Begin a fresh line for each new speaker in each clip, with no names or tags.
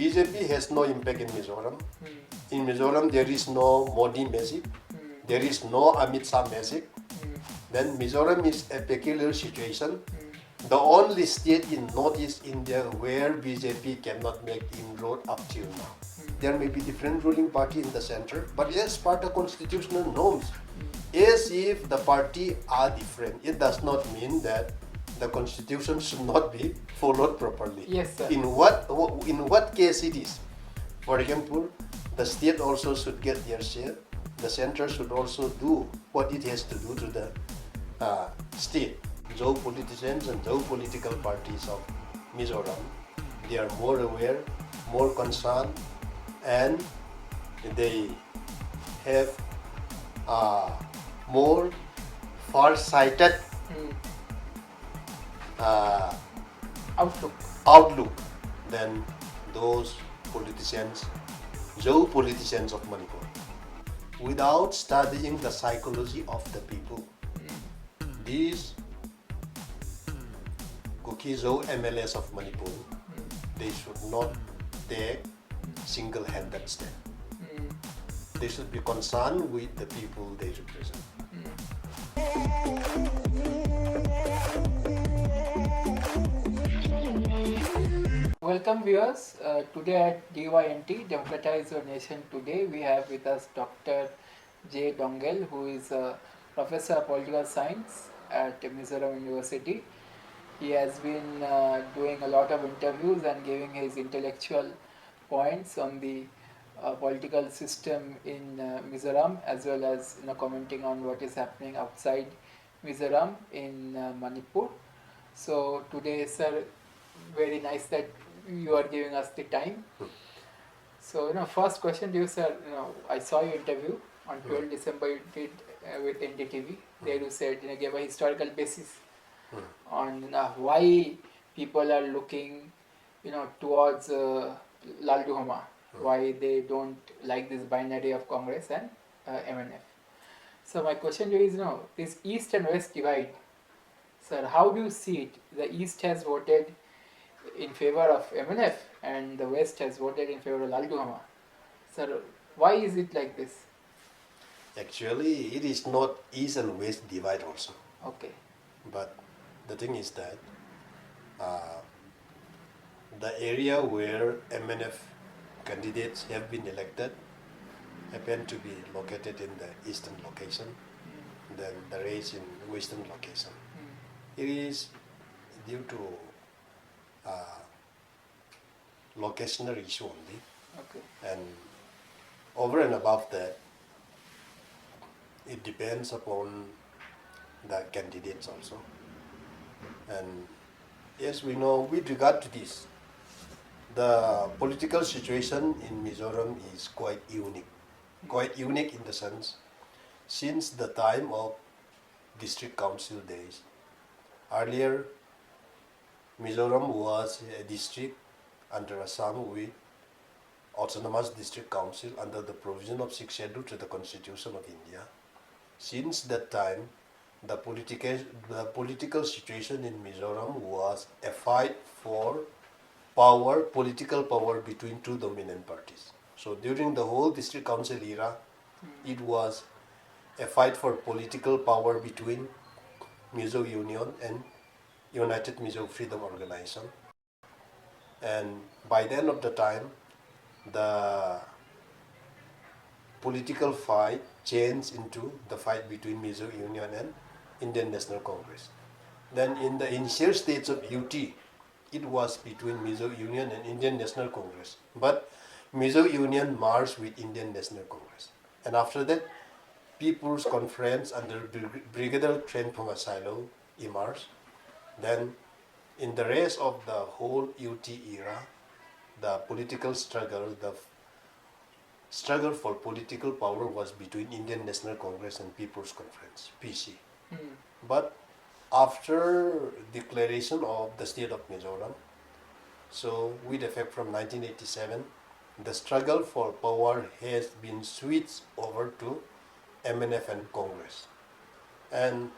BJP has no impact in Mizoram. In Mizoram, there is no Modi magic. There is no Amit Shah magic. Then Mizoram is a peculiar situation. The only state in Northeast India where BJP cannot make inroad up till now. There may be different ruling party in the center, but as part of constitutional norms, as if the party are different, it does not mean that the constitution should not be followed properly.
Yes, sir.
In what case it is? For example, the state also should get their share. The center should also do what it has to do to the state. Zo politicians and Zo political parties of Mizoram, they are more aware, more concerned, and they have more far-sighted outlook than those politicians, Zo politicians of Manipur. Without studying the psychology of the people, these Kuki Zo MLAs of Manipur, they should not take single-handed stand. They should be concerned with the people they represent.
Welcome viewers. Today at DYNT, Democratize Your Nation Today, we have with us Dr. J. Doungel, who is a Professor of Political Science at Mizoram University. He has been doing a lot of interviews and giving his intellectual points on the political system in Mizoram, as well as commenting on what is happening outside Mizoram in Manipur. So today, sir, very nice that you are giving us the time. So first question to you, sir. I saw your interview on 12 December you did with NDTV. There you said gave a historical basis on why people are looking towards Laldu Homa, why they don't like this binary of Congress and MNF. So my question to you is this East and West divide, sir, how do you see it? The East has voted in favor of MNF and the West has voted in favor of Laldu Homa. Sir, why is it like this?
Actually, it is not East and West divide also.
Okay.
But the thing is that the area where MNF candidates have been elected happen to be located in the eastern location, then the rest in western location. It is due to locational issue only.
Okay.
And over and above that, it depends upon the candidates also. And yes, we know with regard to this, the political situation in Mizoram is quite unique. Quite unique in the sense, since the time of district council days. Earlier, Mizoram was a district under Assam with autonomous district council under the provision of 6th schedule to the Constitution of India. Since that time, the political situation in Mizoram was a fight for power, political power between two dominant parties. So during the whole district council era, it was a fight for political power between Mizo Union and United Mizo Freedom Organization. And by the end of the time, the political fight changed into the fight between Mizo Union and Indian National Congress. Then in the initial states of UT, it was between Mizo Union and Indian National Congress. But Mizo Union merged with Indian National Congress. And after that, People's Conference under Brigadier Train from Asilo emerged. Then in the rest of the whole UT era, the political struggle, the struggle for political power was between Indian National Congress and People's Conference, PC. But after declaration of the state of Mizoram, so with effect from 1987, the struggle for power has been switched over to MNF and Congress. And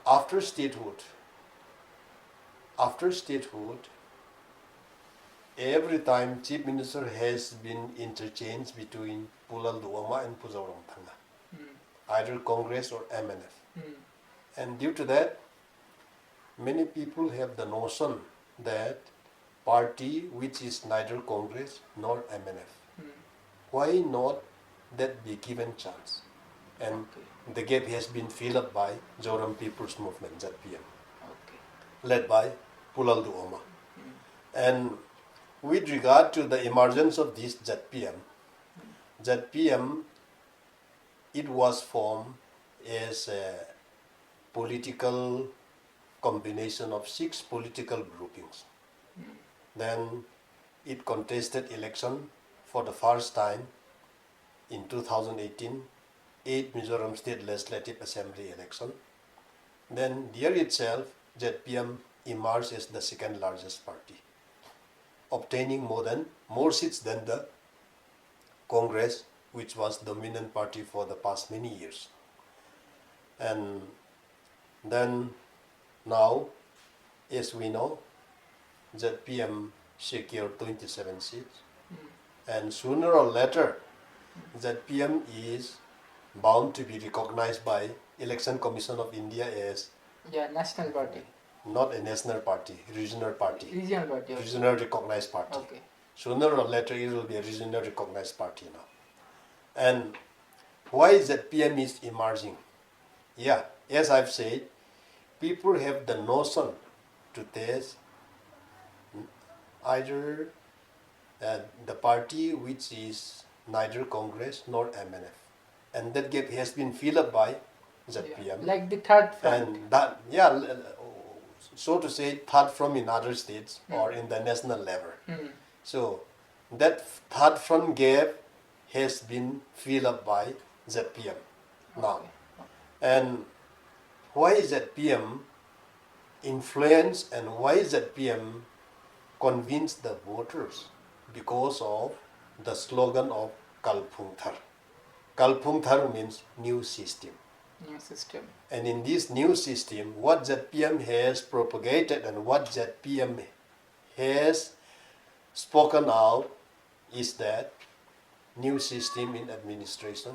after statehood, every time Chief Minister has been interchanged between Pulal Duoma and Mizoram Thanga, either Congress or MNF. And due to that, many people have the notion that party which is neither Congress nor MNF, why not that be given chance? And the gap has been filled up by Mizoram People's Movement, ZPM, led by Pulal Duoma. And with regard to the emergence of this ZPM, it was formed as a political combination of 6 political groupings. Then it contested election for the first time in 2018, 8 Mizoram State Legislative Assembly election. Then there itself, ZPM emerged as the second largest party, obtaining more seats than the Congress, which was the dominant party for the past many years. And then now, as we know, ZPM secured 27 seats, and sooner or later, ZPM is bound to be recognized by Election Commission of India as
national party.
Not a national party, regional party.
Regional party. Okay.
Regional recognized party.
Okay.
Sooner or later, it will be a regional recognized party now. And why ZPM is emerging? Yeah, as I've said, people have the notion to test either the party which is neither Congress nor MNF. And that gap has been filled up by ZPM.
Like the third front.
And that, so to say, third from in other states or in the national level. So that third front gap has been filled up by ZPM now. And why ZPM influence and why ZPM convince the voters? Because of the slogan of Kalphung Thar. Kalphung Thar means new system.
New system.
And in this new system, what ZPM has propagated and what ZPM has spoken out is that new system in administration,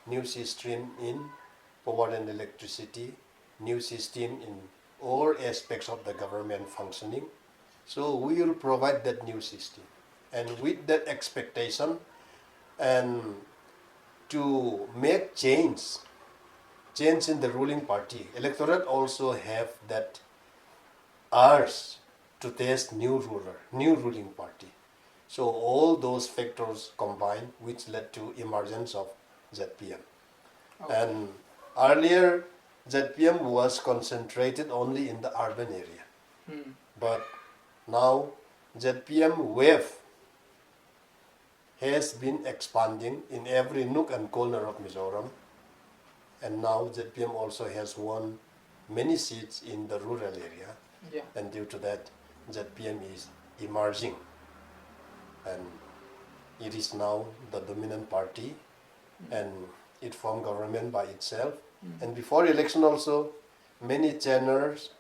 new system in power and electricity, new system in all aspects of the government functioning. So we will provide that new system. And with that expectation and to make change in the ruling party, electorate also have that urge to test new ruling party. So all those factors combined, which led to emergence of ZPM. And earlier, ZPM was concentrated only in the urban area. But now, ZPM wave has been expanding in every nook and corner of Mizoram. And now ZPM also has won many seats in the rural area. And due to that, ZPM is emerging. And it is now the dominant party. And it formed government by itself. And before election also, many channels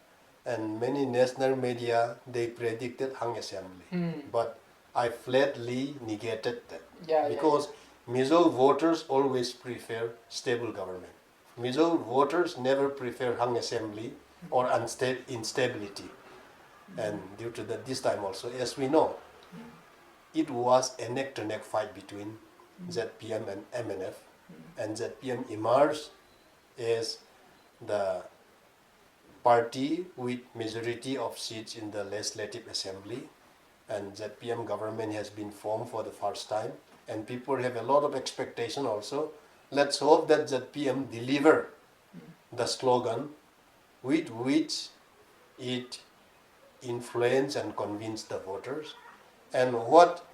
and many national media, they predicted hung assembly. But I flatly negated that. Because Mizo voters always prefer stable government. Mizo voters never prefer hung assembly or instability. And due to that, this time also, as we know, it was a neck-to-neck fight between ZPM and MNF. And ZPM emerged as the party with majority of seats in the Legislative Assembly. And ZPM government has been formed for the first time. And people have a lot of expectation also. Let's hope that ZPM deliver the slogan with which it influence and convince the voters. And what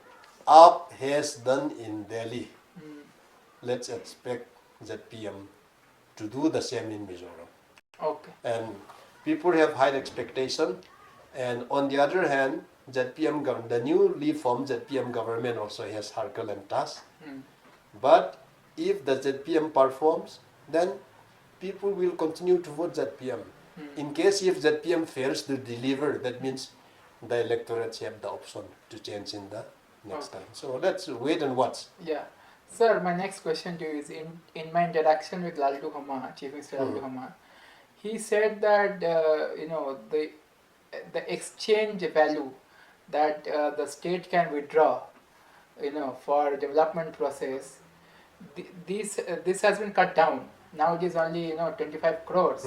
AAP has done in Delhi, let's expect ZPM to do the same in Mizoram. And people have high expectation. And on the other hand, ZPM, the newly formed ZPM government also has Harkal and task. But if the ZPM performs, then people will continue to vote ZPM. In case if ZPM fails to deliver, that means the electorate have the option to change in the next time. So let's wait and watch.
Yeah. Sir, my next question to you is in my interaction with Laldu Hama, Chief Minister Laldu Hama, he said that the exchange value that the state can withdraw, for development process, this has been cut down. Now it is only 25 crores.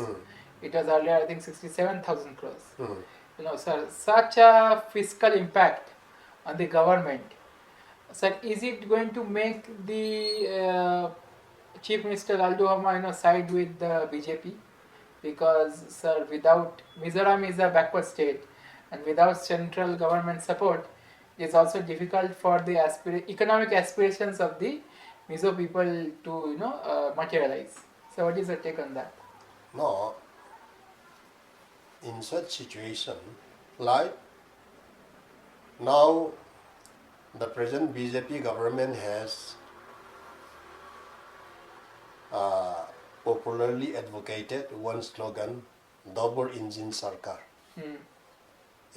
It was earlier I think 67,000 crores. Sir, such a fiscal impact on the government. Sir, is it going to make the Chief Minister Laldu Hama side with the BJP? Because, sir, without Mizoram is a backward state, and without central government support, it's also difficult for the economic aspirations of the Mizo people to materialize. So, what is your take on that?
No, in such situation, like now, the present BJP government has popularly advocated one slogan, double engine sarkar.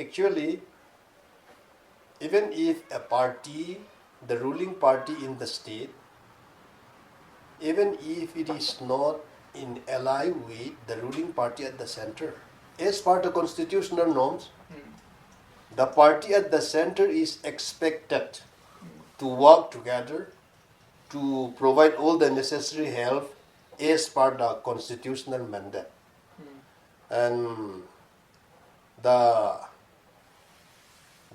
Actually, even if a party, the ruling party in the state, even if it is not in ally with the ruling party at the center, as per the constitutional norms, the party at the center is expected to work together to provide all the necessary help as per the constitutional mandate. And the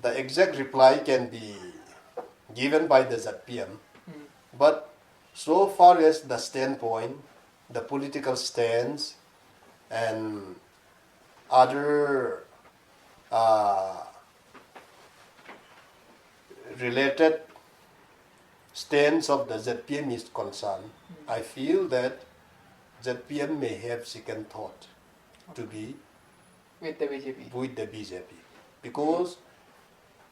exact reply can be given by the ZPM, but so far as the standpoint, the political stance and other related stance of the ZPM is concerned, I feel that ZPM may have second thought to be
with the BJP.
With the BJP, because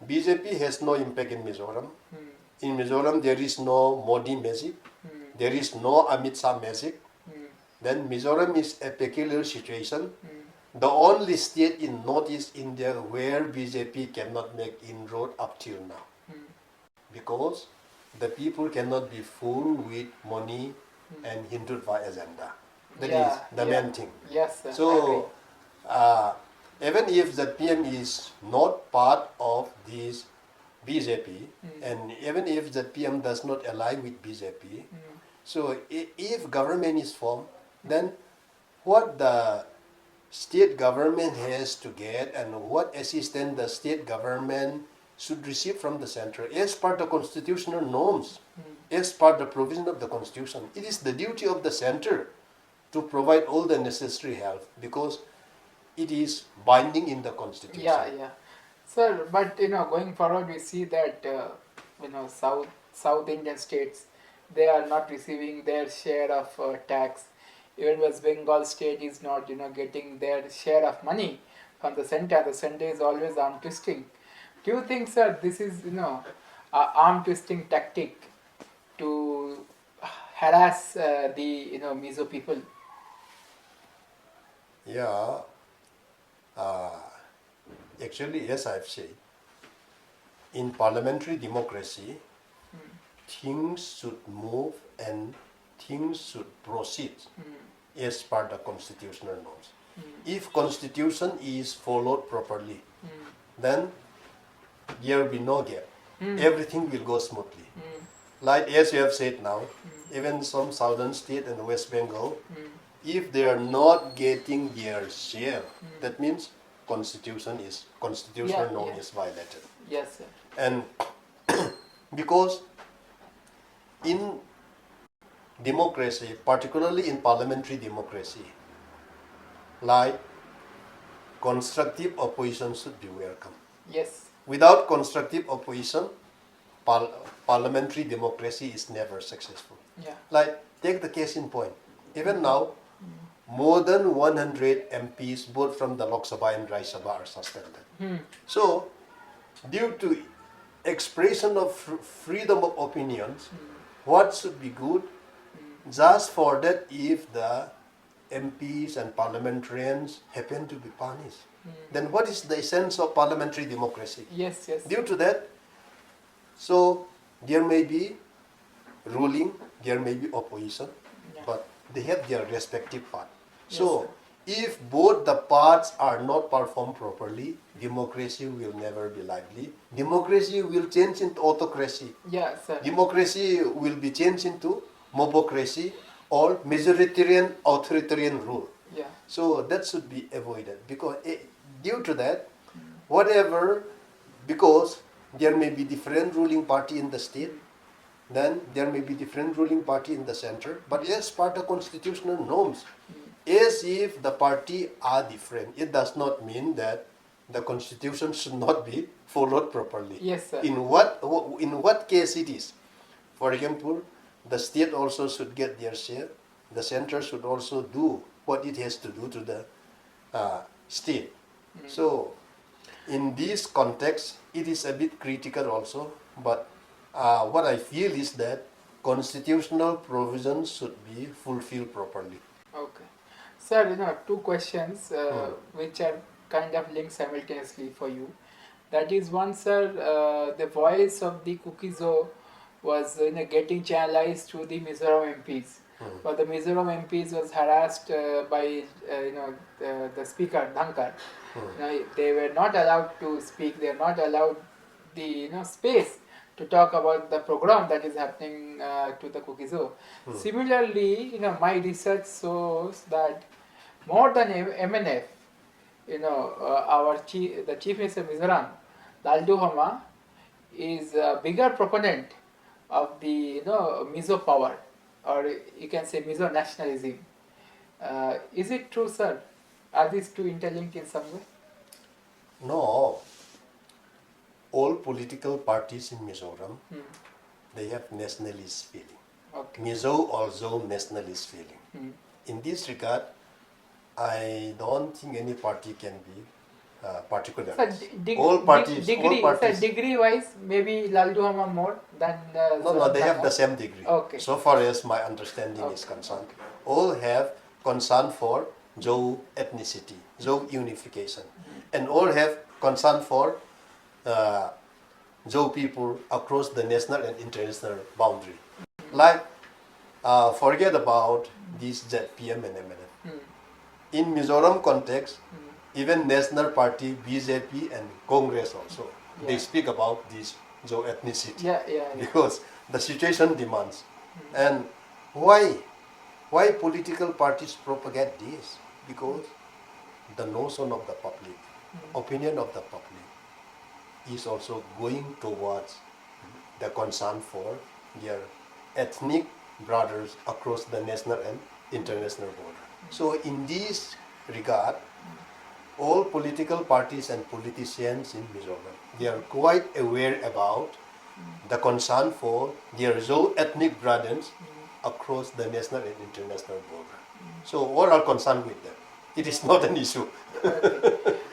BJP has no impact in Mizoram. In Mizoram, there is no Modi magic, there is no Amit Shah magic. Then Mizoram is a peculiar situation. The only state in Northeast India where BJP cannot make inroad up till now, because the people cannot be fooled with money and Hindutva agenda. That is the main thing.
Yes, sir.
So, even if the PM is not part of this BJP, and even if the PM does not ally with BJP, so if government is formed, then what the state government has to get and what assistance the state government should receive from the center as per the constitutional norms, as per the provision of the constitution. It is the duty of the center to provide all the necessary help because it is binding in the constitution.
Yeah. Sir, but going forward we see that South Indian states, they are not receiving their share of tax. Even West Bengal state is not getting their share of money from the center. The center is always arm twisting. Do you think, sir, this is a arm twisting tactic to harass the Mizo people?
Yeah. Actually, as I've said, in parliamentary democracy, things should move and things should proceed as per the constitutional norms. If constitution is followed properly, then there will be no gap. Everything will go smoothly. Like as you have said now, even some southern state and West Bengal, if they are not getting their share, that means constitutional norm is violated.
Yes, sir.
And because in democracy, particularly in parliamentary democracy, like constructive opposition should be welcome.
Yes.
Without constructive opposition, parliamentary democracy is never successful.
Yeah.
Like, take the case in point. Even now, more than 100 MPs, both from the Lok Sabha and Rajya Sabha, are suspended. So, due to expression of freedom of opinions, what should be good? Just for that, if the MPs and parliamentarians happen to be punished. then what is the essence of parliamentary democracy?
Yes, yes.
Due to that, so there may be ruling, there may be opposition,
Yeah.
but they have their respective part.
Yes,
So
sir.
if both the parts are not performed properly, democracy will never be lively. Democracy will change into autocracy.
Yeah, sir.
Democracy will be changed into mobocracy or majoritarian authoritarian rule.
Yeah.
So that should be avoided because due to that, whatever, because there may be different ruling party in the state, then there may be different ruling party in the center, but as part of constitutional norms, as if the party are different, it does not mean that the constitution should not be followed properly.
Yes, sir.
In what case it is? For example, the state also should get their share. The center should also do what it has to do to the state. So, in this context, it is a bit critical also. But what I feel is that constitutional provisions should be fulfilled properly.
Okay. Sir, two questions which are kind of linked simultaneously for you. That is one, sir, the voice of the Kuki Zo was getting channelized through the Mizoram MPs. But the Mizoram MPs was harassed by the speaker Dhankar. They were not allowed to speak. They are not allowed the space to talk about the program that is happening to the Kuki Zo. Similarly, my research shows that more than MNF, the Chief Minister of Mizoram, Laldu Hama, is a bigger proponent of the Mizo power, or you can say Mizo nationalism. Is it true, sir? Are these two interlinked in some way?
No. All political parties in Mizoram, they have nationalist feeling.
Okay.
Mizo also nationalist feeling. In this regard, I don't think any party can be particular. All parties.
Degree-wise, maybe Laldu Hama more than.
No, they have the same degree.
Okay.
So far as my understanding is concerned, all have concern for Zo ethnicity, Zo unification, and all have concern for Zo people across the national and international boundary. Like, forget about these ZPM and MNF. In Mizoram context, even national party, BJP and Congress also, they speak about this Zo ethnicity.
Yeah.
Because the situation demands. And why political parties propagate this? Because the notion of the public, opinion of the public is also going towards the concern for their ethnic brothers across the national and international border. So in this regard, all political parties and politicians in Mizoram, they are quite aware about the concern for their Zo ethnic brothers across the national and international border. So all are concerned with them. It is not an issue.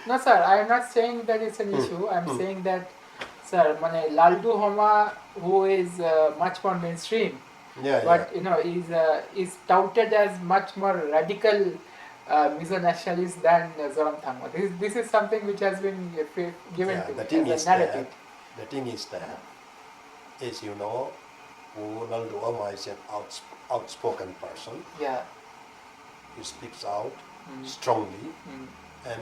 No, sir, I am not saying that it's an issue. I am saying that, sir, Laldu Hama, who is much more mainstream, but is touted as much more radical Mizo nationalist than Zoram Thangma. This is something which has been given as a narrative.
The thing is that, as you know, Laldu Hama is an outspoken person.
Yeah.
He speaks out strongly, and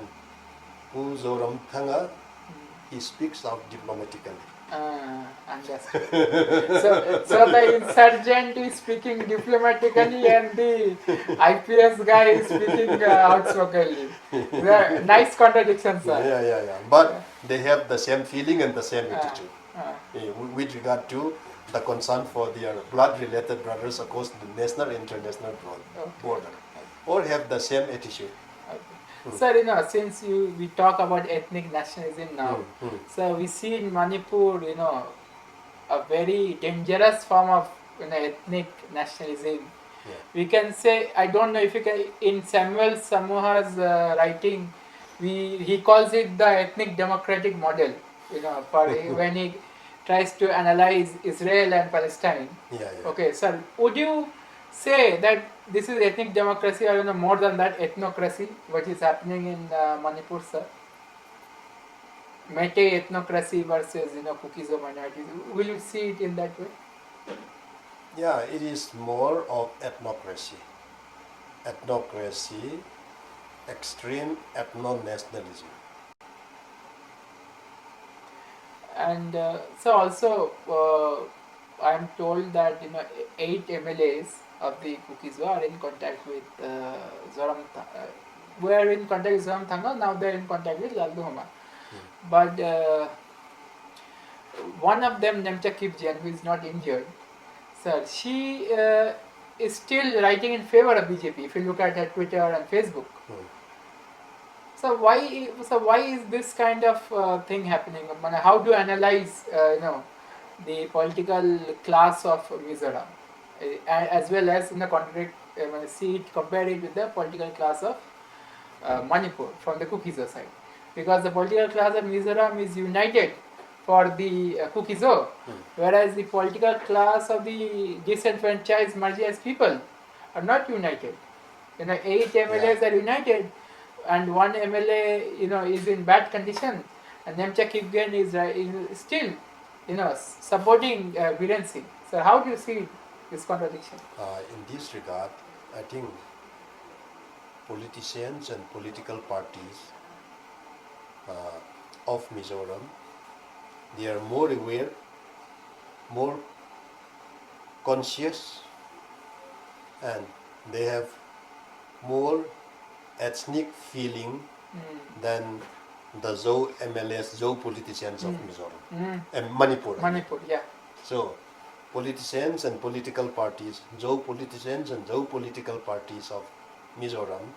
Zoram Thanga, he speaks out diplomatically.
Understood. so the insurgent is speaking diplomatically and the IPS guy is speaking outspokenly. Nice contradiction, sir.
Yeah. But they have the same feeling and the same attitude. With regard to the concern for their blood-related brothers across the national and international border. All have the same attitude.
Sir, since we talk about ethnic nationalism now, so we see in Manipur, a very dangerous form of ethnic nationalism.
Yeah.
We can say, I don't know if you can, in Samuel Samoa's writing, he calls it the ethnic democratic model, for when he tries to analyze Israel and Palestine.
Yeah.
Okay, sir, would you say that this is ethnic democracy or more than that ethnocracy, what is happening in Manipur, sir? Meitei ethnocracy versus Kuki Zo minorities. Will you see it in that way?
Yeah, it is more of ethnocracy. Ethnocracy, extreme ethno-nationalism.
And so also I am told that 8 MLAs of the Kuki Zo are in contact with were in contact with Zoram Thanga. Now they are in contact with Lalduhoma. But one of them, Nemcha Kipgen, who is not injured, sir, she is still writing in favor of BJP. If you look at her Twitter and Facebook. So why is this kind of thing happening? How to analyze the political class of Mizoram, as well as see it, compare it with the political class of Manipur from the Kuki Zo side, because the political class of Mizoram is united for the Kuki Zo, whereas the political class of the disenfranchised marginalized people are not united. 8 MLAs are united, and one MLA is in bad condition, and Nemcha Kipgen is still supporting Biren Singh. So how do you see this contradiction?
In this regard, I think politicians and political parties of Mizoram, they are more aware, more conscious, and they have more ethnic feeling than the Zo MLAs, Zo politicians of Mizoram and Manipur.
Manipur, yeah.
So, politicians and political parties, Zo politicians and Zo political parties of Mizoram,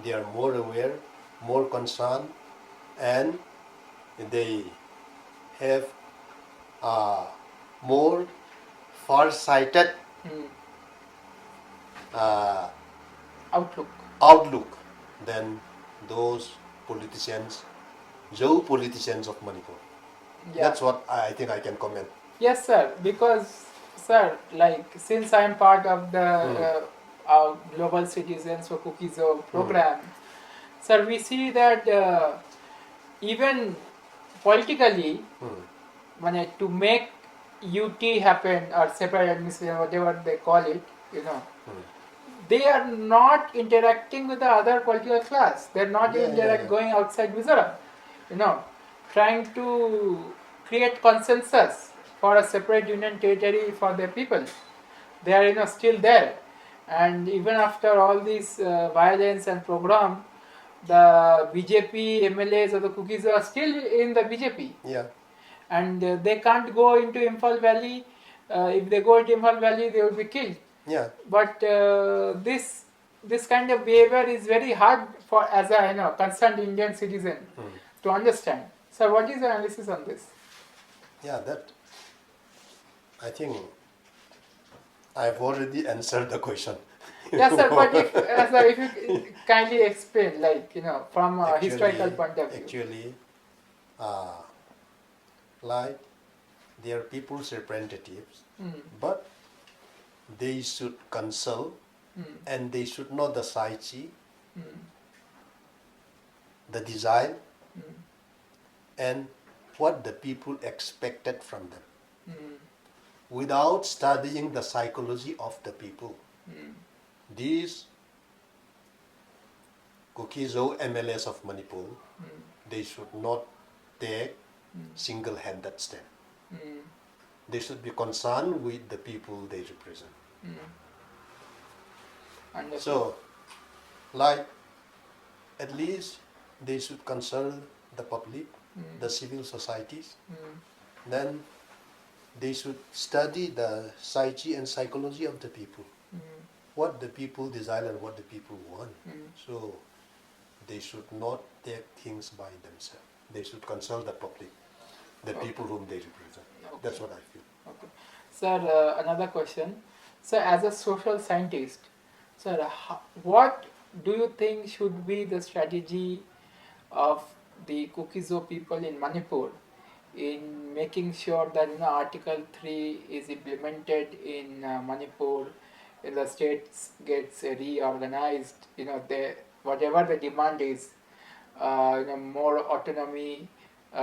they are more aware, more concerned, and they have more far-sighted outlook than those politicians, Zo politicians of Manipur. Yeah. That's what I think I can comment.
Yes, sir. Because, sir, since I am part of the Global Citizens for Kuki Zo program, sir, we see that even politically, to make UT happen, or separate administration, whatever they call it, they are not interacting with the other political class. They are not going outside Mizoram, trying to create consensus for a separate union territory for their people. They are still there, and even after all this violence and pogrom, the BJP MLAs of the Kuki Zo are still in the BJP.
Yeah.
And they can't go into Imphal Valley. If they go into Imphal Valley, they will be killed.
Yeah.
But this kind of behavior is very hard for as a concerned Indian citizen to understand. So, what is your analysis on this?
Yeah, that I think I've already answered the question.
Yes, sir. But if you kindly explain, from a historical point of view.
Actually, they are people's representatives, but they should consult and they should know the psyche, the design, and what the people expected from them, without studying the psychology of the people. These Kuki Zo MLAs of Manipur, they should not take single-handed stand. They should be concerned with the people they represent. So, at least they should consult the public, the civil societies. Then they should study the psyche and psychology of the people. What the people desire and what the people want. So, they should not take things by themselves. They should consult the public, the people whom they represent. Okay. That's what I feel.
Okay. Sir, another question. Sir, as a social scientist, sir, what do you think should be the strategy of the Kuki Zo people in Manipur in making sure that Article 3 is implemented in Manipur, the states gets reorganized, whatever the demand is, more autonomy,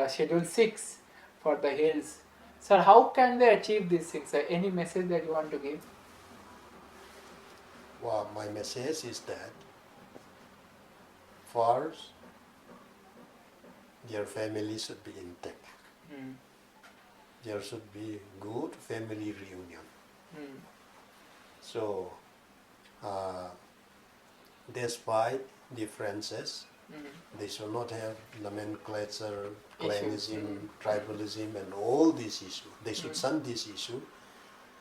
Schedule 6 for the hills. Sir, how can they achieve these things? Sir? Any message that you want to give?
Well, my message is that first, their family should be intact.
Mm.
There should be good family reunion.
Mm.
So, despite differences, they should not have nomenclature, clanism, tribalism, and all these issues. They should shun this issue,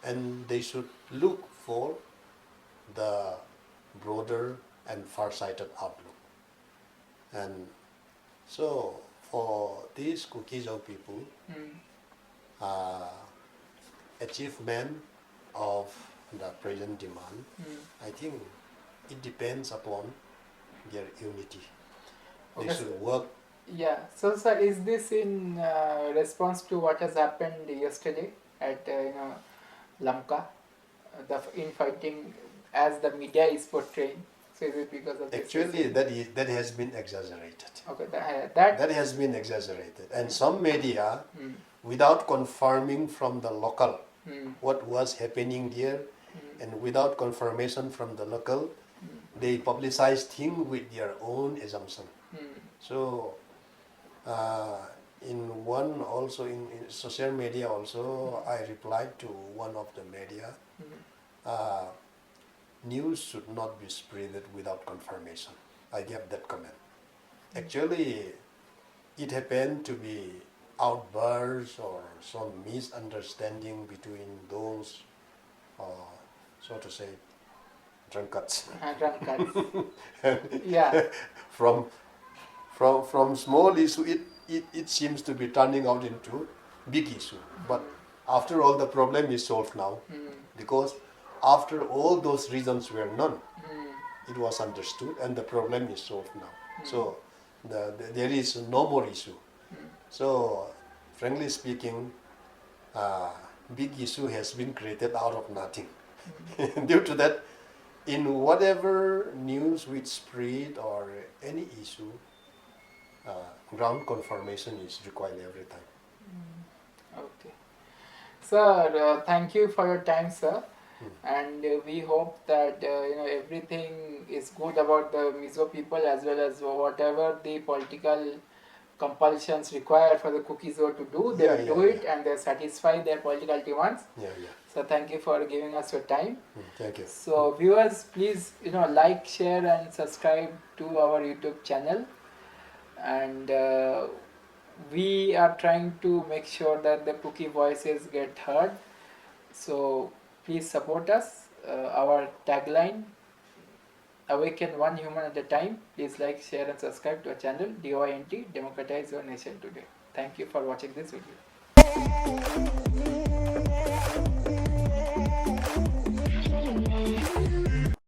and they should look for the broader and far-sighted outlook. And so, for these Kuki Zo people, achievement of the present demand, I think it depends upon their unity. They
Okay,
should work.
Yeah. So, sir, is this in response to what has happened yesterday at Lamka, the infighting as the media is portraying? So, is it because of this?
Actually, that has been exaggerated.
Okay,
That has been exaggerated, and some media, without confirming from the local what was happening there, and without confirmation from the local, they publicized things with their own assumption. So, in one also in social media also, I replied to one of the media. News should not be spreaded without confirmation. I gave that comment. Actually, it happened to be outbursts or some misunderstanding between those, so to say, drunkards.
Yeah.
From small issue, it seems to be turning out into big issue. But after all, the problem is solved now, because after all those reasons were known, it was understood, and the problem is solved now. So there is no more issue. So, frankly speaking, big issue has been created out of nothing. Due to that, in whatever news which spread or any issue, ground confirmation is required every time.
Okay. Sir, thank you for your time, sir. And we hope that everything is good about the Mizo people, as well as whatever the political compulsions required for the Kuki Zo to do, they will do it, and they satisfy their political demands. So thank you for giving us your time.
Thank you.
So viewers, please like, share, and subscribe to our YouTube channel. And we are trying to make sure that the Kuki voices get heard. So please support us. Our tagline, awaken one human at a time. Please like, share, and subscribe to our channel, DYNT, Democratize Your Nation Today. Thank you for watching this video.